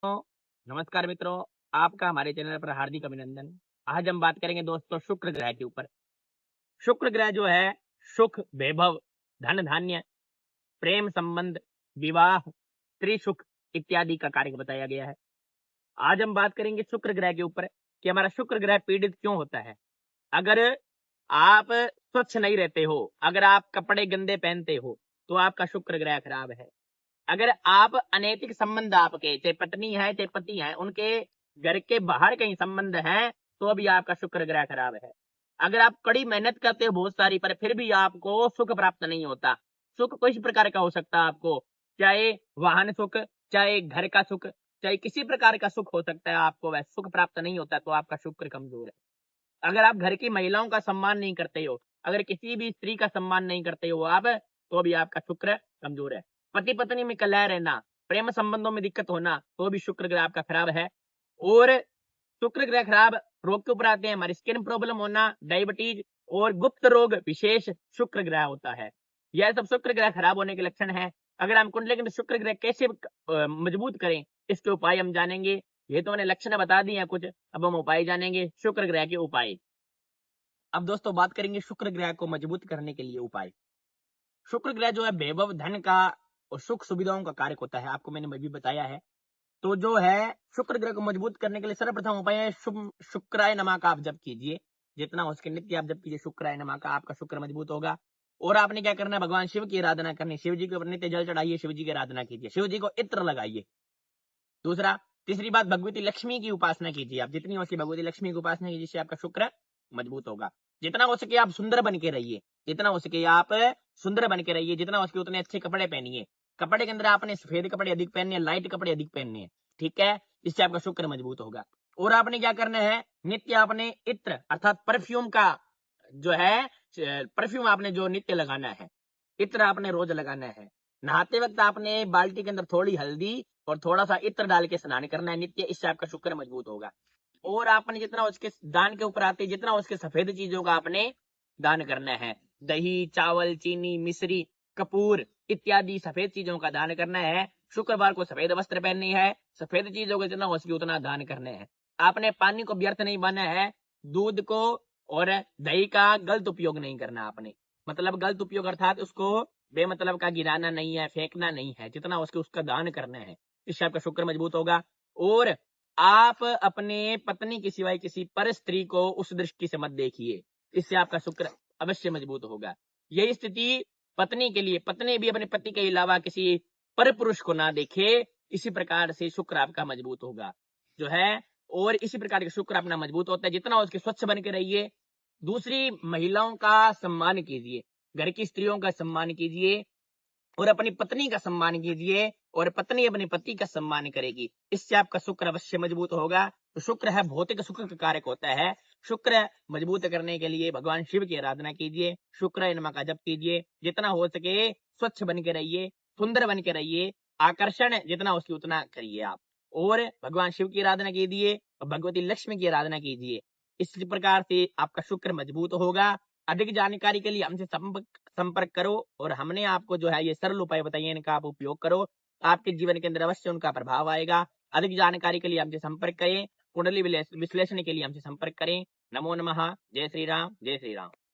नमस्कार मित्रों, आपका हमारे चैनल पर हार्दिक अभिनंदन। आज हम बात करेंगे दोस्तों शुक्र ग्रह के ऊपर। शुक्र ग्रह जो है सुख, वैभव, धन धान्य, प्रेम संबंध, विवाह, स्त्री सुख इत्यादि का कारक बताया गया है। आज हम बात करेंगे शुक्र ग्रह के ऊपर कि हमारा शुक्र ग्रह पीड़ित क्यों होता है। अगर आप स्वच्छ नहीं रहते हो, अगर आप कपड़े गंदे पहनते हो, तो आपका शुक्र ग्रह खराब है। अगर आप अनैतिक संबंध आपके, चाहे पत्नी है चाहे पति है, उनके घर के बाहर कहीं संबंध है, तो भी आपका शुक्र ग्रह खराब है। अगर आप कड़ी मेहनत करते हो बहुत सारी, पर फिर भी आपको सुख प्राप्त नहीं होता। सुख किसी प्रकार का हो सकता है आपको, चाहे वाहन सुख, चाहे घर का सुख, चाहे किसी प्रकार का सुख हो सकता है आपको, वह सुख प्राप्त नहीं होता, तो आपका शुक्र कमजोर है। अगर आप घर की महिलाओं का सम्मान नहीं करते हो, अगर किसी भी स्त्री का सम्मान नहीं करते हो आप, तो भी आपका शुक्र कमजोर है। पति पत्नी में कलह रहना, प्रेम संबंधों में दिक्कत होना, तो भी शुक्र ग्रह आपका खराब है। और शुक्र ग्रह खराब रोग के ऊपर आते हैं, हमारी स्किन प्रॉब्लम होना, डायबिटीज और गुप्त रोग विशेष शुक्र ग्रह होता है। यह सब शुक्र ग्रह खराब होने के लक्षण है। अगर हम कुंडली के अंदर शुक्र ग्रह कैसे मजबूत करें, इसके उपाय हम जानेंगे। ये तो मैंने लक्षण बता दिए हैं कुछ, अब हम उपाय जानेंगे, शुक्र ग्रह के उपाय। अब दोस्तों बात करेंगे शुक्र ग्रह को मजबूत करने के लिए उपाय। शुक्र ग्रह जो है वैभव, धन का और सुख सुविधाओं का कारक होता है, आपको मैंने भी बताया है। तो जो है शुक्र ग्रह को मजबूत करने के लिए सर्वप्रथम उपाय है शुक्राय नमः का आप जप कीजिए। जितना हो सके नित्य आप जप कीजिए शुक्राय नमः का, आपका शुक्र मजबूत होगा। और आपने क्या करना है, भगवान शिव की आराधना करनी, शिव जी के ऊपर नित्य जल चढ़ाइए, शिव जी की आराधना कीजिए, शिव जी को इत्र लगाइए। दूसरा, तीसरी बात, भगवती लक्ष्मी की उपासना कीजिए। आप जितनी हो सके भगवती लक्ष्मी की उपासना कीजिए, जिससे आपका शुक्र मजबूत होगा। जितना हो सके आप सुंदर बन के रहिए, जितना हो सके आप सुंदर बन के रहिए, जितना हो सके उतने अच्छे कपड़े पहनिए। कपड़े के अंदर आपने सफेद कपड़े अधिक पहनने हैं, लाइट कपड़े अधिक पहनने हैं, ठीक है, इससे आपका शुक्र मजबूत होगा। और आपने क्या करना है, नित्य आपने इत्र अर्थात परफ्यूम का जो है, परफ्यूम आपने जो नित्य लगाना है, इत्र आपने रोज लगाना है। नहाते वक्त आपने बाल्टी के अंदर थोड़ी हल्दी और थोड़ा सा इत्र डाल के स्नान करना है नित्य, इससे आपका शुक्र मजबूत होगा। और आपने जितना उसके दान के ऊपर आते, जितना उसके सफेद चीजों का आपने दान करना है, दही, चावल, चीनी, मिश्री, कपूर इत्यादि सफेद चीजों का दान करना है। शुक्रवार को सफेद वस्त्र पहननी है, सफेद चीजों को जितना हो सके उतना दान करने हैं। आपने पानी को व्यर्थ नहीं बना है, दूध को और दही का गलत उपयोग नहीं करना आपने, मतलब गलत उपयोग अर्थात उसको बेमतलब का गिराना नहीं है, फेंकना नहीं है, जितना उसके उसका दान करना है, इससे आपका शुक्र मजबूत होगा। और आप अपने पत्नी के सिवाय किसी पर स्त्री को उस दृष्टि से मत देखिए, इससे आपका शुक्र अवश्य मजबूत होगा। यही स्थिति पत्नी के लिए, पत्नी भी अपने पति के अलावा किसी पर पुरुष को ना देखे, इसी प्रकार से शुक्र आपका मजबूत होगा जो है। और इसी प्रकार के शुक्र अपना मजबूत होता है, जितना उसके स्वच्छ बन के रहिए, दूसरी महिलाओं का सम्मान कीजिए, घर की स्त्रियों का सम्मान कीजिए, और अपनी पत्नी का सम्मान कीजिए, और पत्नी अपने पति का सम्मान करेगी, इससे आपका शुक्र अवश्य मजबूत होगा। तो शुक्र है भौतिक सुख का कारक होता है। शुक्र मजबूत करने के लिए भगवान शिव की आराधना कीजिए, शुक्र नमः का जप कीजिए, जितना हो सके स्वच्छ बन के रहिए, सुंदर बन के रहिए, आकर्षण जितना उसकी उतना करिए आप। और भगवान शिव की आराधना कीजिए और भगवती लक्ष्मी की आराधना कीजिए, इस प्रकार से आपका शुक्र मजबूत होगा। अधिक जानकारी के लिए हमसे संपर्क करो, और हमने आपको जो है ये सरल उपाय बताइए, इनका आप उपयोग करो, आपके जीवन के अंदर अवश्य उनका प्रभाव आएगा। अधिक जानकारी के लिए हमसे संपर्क करें, कुंडली विश्लेषण के लिए हमसे संपर्क करें। नमो नमः। जय श्री राम, जय श्री राम।